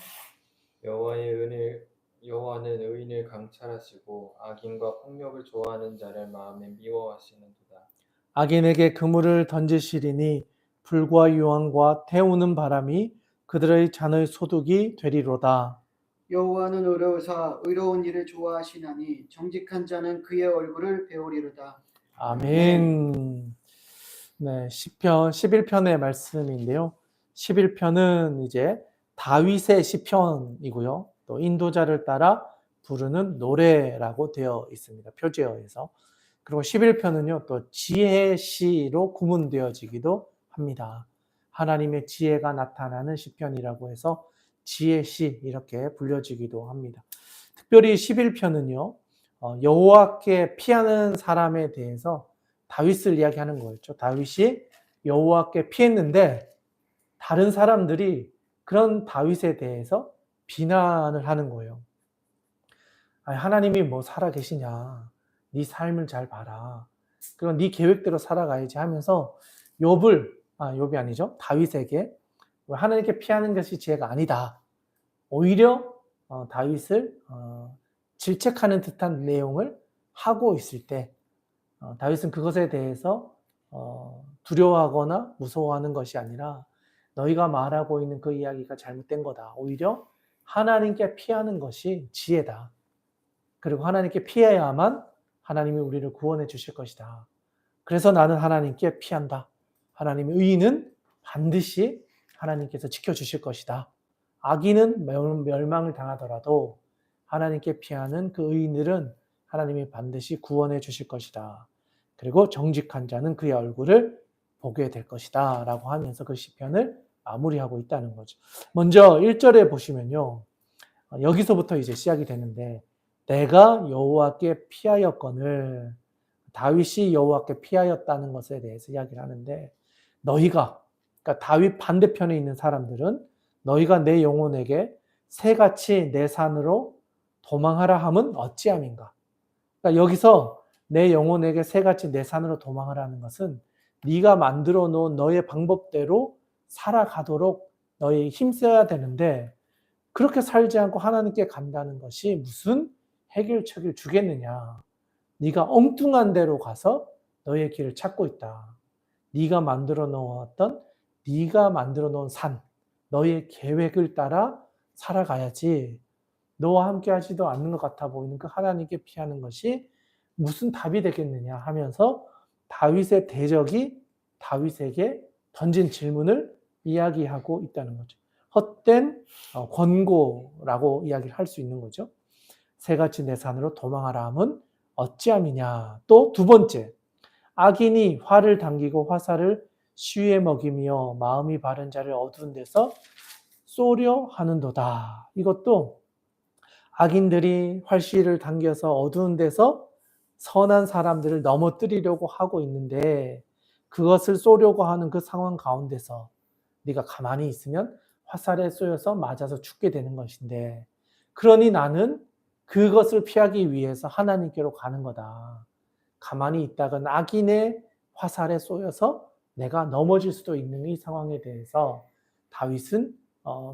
여호와는 의인을 감찰하시고 악인과 폭력을 좋아하는 자를 마음에 미워하시는도다. 악인에게 그물을 던지시리니 불과 유황과 태우는 바람이 그들의 잔의 소득이 되리로다. 여호와는 의로우사 의로운 일을 좋아하시나니 정직한 자는 그의 얼굴을 배우리로다. 아멘. 네, 시편 11편의 말씀인데요. 11편은 이제 다윗의 시편이고요. 또 인도자를 따라 부르는 노래라고 되어 있습니다. 표제어에서. 그리고 11편은요, 또 지혜시로 구문되어지기도 합니다. 하나님의 지혜가 나타나는 시편이라고 해서 지혜시 이렇게 불려지기도 합니다. 특별히 11편은요, 여호와께 피하는 사람에 대해서 다윗을 이야기하는 거였죠. 다윗이 여호와께 피했는데 다른 사람들이 그런 다윗에 대해서 비난을 하는 거예요. 아니, 하나님이 뭐 살아 계시냐? 네 삶을 잘 봐라. 그럼 네 계획대로 살아가야지 하면서 욥이 아니죠. 다윗에게 하나님께 피하는 것이 지혜가 아니다. 오히려 다윗을 질책하는 듯한 내용을 하고 있을 때 다윗은 그것에 대해서 두려워하거나 무서워하는 것이 아니라 너희가 말하고 있는 그 이야기가 잘못된 거다. 오히려 하나님께 피하는 것이 지혜다. 그리고 하나님께 피해야만 하나님이 우리를 구원해 주실 것이다. 그래서 나는 하나님께 피한다. 하나님의 의의는 반드시 하나님께서 지켜주실 것이다. 악인은 멸망을 당하더라도 하나님께 피하는 그 의인들은 하나님이 반드시 구원해 주실 것이다. 그리고 정직한 자는 그의 얼굴을 보게 될 것이다. 라고 하면서 그 시편을 마무리하고 있다는 거죠. 먼저 1절에 보시면요. 여기서부터 이제 시작이 되는데 내가 여호와께 피하였거늘 다윗이 여호와께 피하였다는 것에 대해서 이야기를 하는데 너희가 그러니까 다윗 반대편에 있는 사람들은 너희가 내 영혼에게 새같이 내 산으로 도망하라 함은 어찌함인가. 그러니까 여기서 내 영혼에게 새같이 내 산으로 도망하라는 것은 네가 만들어 놓은 너의 방법대로 살아가도록 너희 힘써야 되는데 그렇게 살지 않고 하나님께 간다는 것이 무슨 해결책을 주겠느냐. 네가 엉뚱한 데로 가서 너의 길을 찾고 있다. 네가 만들어 놓은 산, 너의 계획을 따라 살아가야지. 너와 함께 하지도 않는 것 같아 보이는 그 하나님께 피하는 것이 무슨 답이 되겠느냐 하면서 다윗의 대적이 다윗에게 던진 질문을 이야기하고 있다는 거죠. 헛된 권고라고 이야기를 할 수 있는 거죠. 새같이 내 산으로 도망하라 함은 어찌함이냐. 또 두 번째, 악인이 활을 당기고 화살을 쉬에 먹이며 마음이 바른 자를 어두운 데서 쏘려 하는도다. 이것도 악인들이 활시를 당겨서 어두운 데서 선한 사람들을 넘어뜨리려고 하고 있는데 그것을 쏘려고 하는 그 상황 가운데서 네가 가만히 있으면 화살에 쏘여서 맞아서 죽게 되는 것인데 그러니 나는 그것을 피하기 위해서 하나님께로 가는 거다. 가만히 있다간 악인의 화살에 쏘여서 내가 넘어질 수도 있는 이 상황에 대해서 다윗은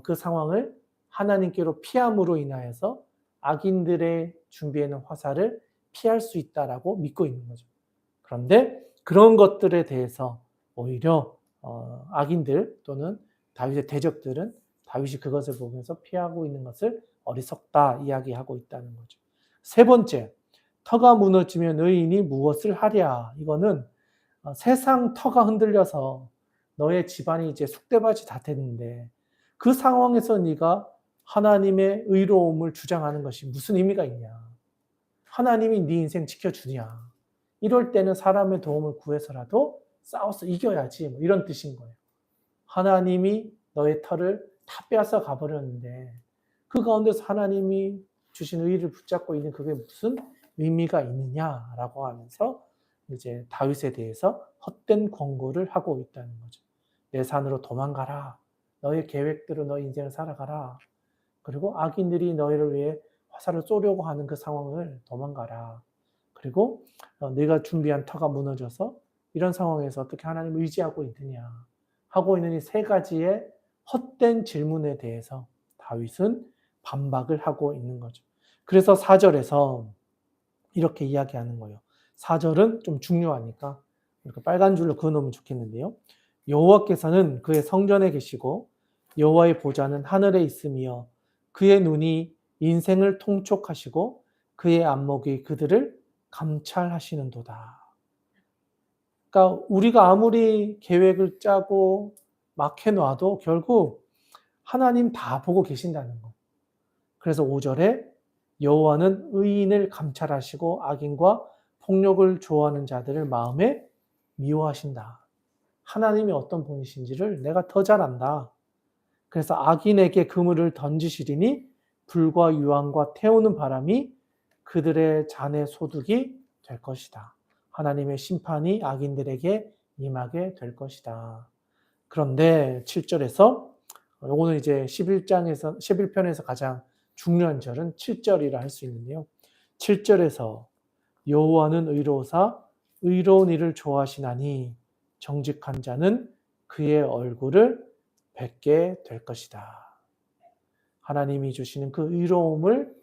그 상황을 하나님께로 피함으로 인하여서 악인들의 준비해놓은 화살을 피할 수 있다라고 믿고 있는 거죠. 그런데 그런 것들에 대해서 오히려 악인들 또는 다윗의 대적들은 다윗이 그것을 보면서 피하고 있는 것을 어리석다 이야기하고 있다는 거죠. 세 번째, 터가 무너지면 의인이 무엇을 하랴. 이거는 세상 터가 흔들려서 너의 집안이 이제 쑥대밭이 다 됐는데 그 상황에서 네가 하나님의 의로움을 주장하는 것이 무슨 의미가 있냐. 하나님이 네 인생 지켜주냐. 이럴 때는 사람의 도움을 구해서라도 싸워서 이겨야지. 뭐 이런 뜻인 거예요. 하나님이 너의 터를 다 빼앗아 가버렸는데 그 가운데서 하나님이 주신 의의를 붙잡고 있는 그게 무슨 의미가 있느냐라고 하면서 이제 다윗에 대해서 헛된 권고를 하고 있다는 거죠. 내 산으로 도망가라. 너의 계획대로 너의 인생을 살아가라. 그리고 악인들이 너희를 위해 화살을 쏘려고 하는 그 상황을 도망가라. 그리고 내가 준비한 터가 무너져서 이런 상황에서 어떻게 하나님을 의지하고 있느냐 하고 있는 이 세 가지의 헛된 질문에 대해서 다윗은 반박을 하고 있는 거죠. 그래서 4절에서 이렇게 이야기하는 거예요. 4절은 좀 중요하니까 이렇게 빨간 줄로 그어놓으면 좋겠는데요. 여호와께서는 그의 성전에 계시고 여호와의 보좌는 하늘에 있으며 그의 눈이 인생을 통촉하시고 그의 안목이 그들을 감찰하시는도다. 그러니까 우리가 아무리 계획을 짜고 막 해놔도 결국 하나님 다 보고 계신다는 거. 그래서 5절에 여호와는 의인을 감찰하시고 악인과 폭력을 좋아하는 자들을 마음에 미워하신다. 하나님이 어떤 분이신지를 내가 더 잘 안다. 그래서 악인에게 그물을 던지시리니 불과 유황과 태우는 바람이 그들의 잔의 소득이 될 것이다. 하나님의 심판이 악인들에게 임하게 될 것이다. 그런데 7절에서 요거는 이제 11편에서 가장 중요한 절은 7절이라 할 수 있는데요. 7절에서 여호와는 의로우사 의로운 일을 좋아하시나니 정직한 자는 그의 얼굴을 뵙게 될 것이다. 하나님이 주시는 그 의로움을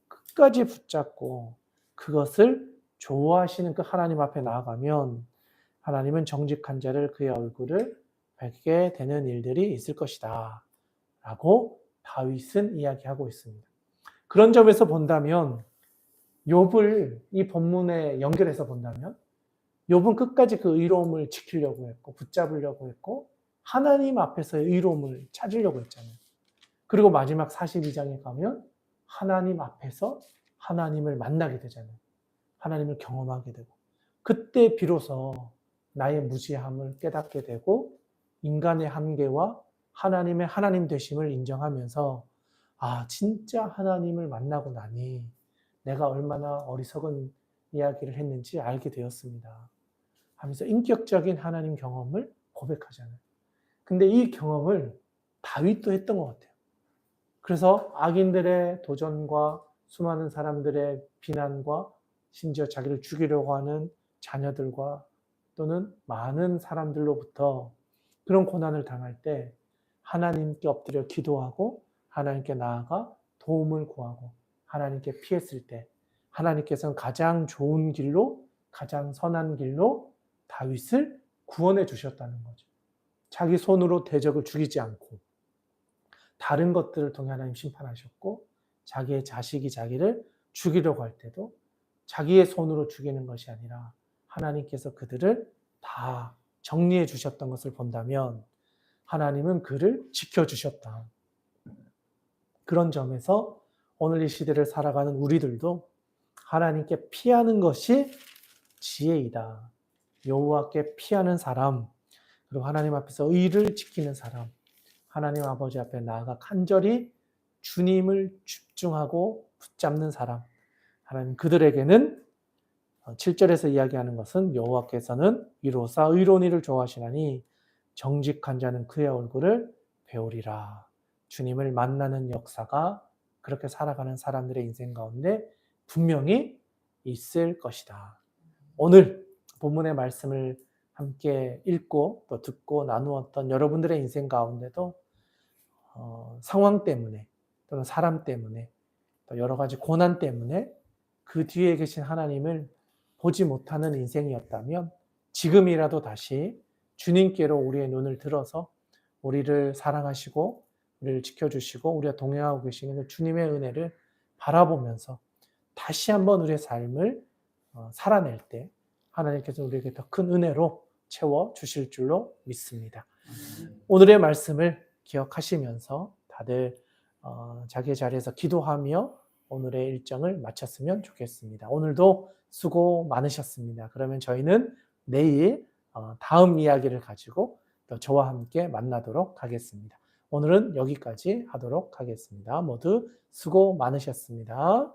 끝까지 붙잡고 그것을 좋아하시는 그 하나님 앞에 나아가면 하나님은 정직한 자를 그의 얼굴을 뵙게 되는 일들이 있을 것이다. 라고 다윗은 이야기하고 있습니다. 그런 점에서 본다면 욥을 이 본문에 연결해서 본다면 욥은 끝까지 그 의로움을 지키려고 했고 붙잡으려고 했고 하나님 앞에서의 의로움을 찾으려고 했잖아요. 그리고 마지막 42장에 가면 하나님 앞에서 하나님을 만나게 되잖아요. 하나님을 경험하게 되고 그때 비로소 나의 무지함을 깨닫게 되고 인간의 한계와 하나님의 하나님 되심을 인정하면서 아 진짜 하나님을 만나고 나니 내가 얼마나 어리석은 이야기를 했는지 알게 되었습니다. 하면서 인격적인 하나님 경험을 고백하잖아요. 근데 이 경험을 다윗도 했던 것 같아요. 그래서 악인들의 도전과 수많은 사람들의 비난과 심지어 자기를 죽이려고 하는 자녀들과 또는 많은 사람들로부터 그런 고난을 당할 때 하나님께 엎드려 기도하고 하나님께 나아가 도움을 구하고 하나님께 피했을 때 하나님께서는 가장 좋은 길로 가장 선한 길로 다윗을 구원해 주셨다는 거죠. 자기 손으로 대적을 죽이지 않고 다른 것들을 통해 하나님 심판하셨고 자기의 자식이 자기를 죽이려고 할 때도 자기의 손으로 죽이는 것이 아니라 하나님께서 그들을 다 정리해 주셨던 것을 본다면 하나님은 그를 지켜주셨다. 그런 점에서 오늘 이 시대를 살아가는 우리들도 하나님께 피하는 것이 지혜이다. 여호와께 피하는 사람, 그리고 하나님 앞에서 의를 지키는 사람, 하나님 아버지 앞에 나아가 간절히 주님을 집중하고 붙잡는 사람, 하나님 그들에게는 7절에서 이야기하는 것은 여호와께서는 이로사 의로운 이를 좋아하시나니 정직한 자는 그의 얼굴을 배우리라. 주님을 만나는 역사가 그렇게 살아가는 사람들의 인생 가운데 분명히 있을 것이다. 오늘 본문의 말씀을 함께 읽고 또 듣고 나누었던 여러분들의 인생 가운데도 상황 때문에 또는 사람 때문에 또 여러 가지 고난 때문에 그 뒤에 계신 하나님을 보지 못하는 인생이었다면 지금이라도 다시 주님께로 우리의 눈을 들어서 우리를 사랑하시고 우리를 지켜주시고 우리가 동행하고 계시는 주님의 은혜를 바라보면서 다시 한번 우리의 삶을 살아낼 때 하나님께서 우리에게 더 큰 은혜로 채워주실 줄로 믿습니다. 오늘의 말씀을 기억하시면서 다들 자기의 자리에서 기도하며 오늘의 일정을 마쳤으면 좋겠습니다. 오늘도 수고 많으셨습니다. 그러면 저희는 내일 다음 이야기를 가지고 또 저와 함께 만나도록 하겠습니다. 오늘은 여기까지 하도록 하겠습니다. 모두 수고 많으셨습니다.